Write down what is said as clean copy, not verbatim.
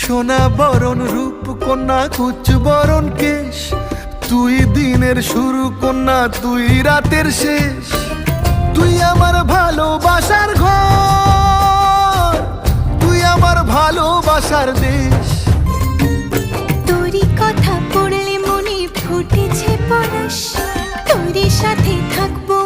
সোনা বরণ রূপ কন্যা কুচ বরণ কেশ, তুই দিনের শুরু কন্যা তুই রাতের শেষ। তুই আমার ভালোবাসার ঘর, তুই আমার ভালোবাসার দেশ। তোরই কথা পড়লে মনে ফুটেছে পরশ, তোরই সাথে থাকবো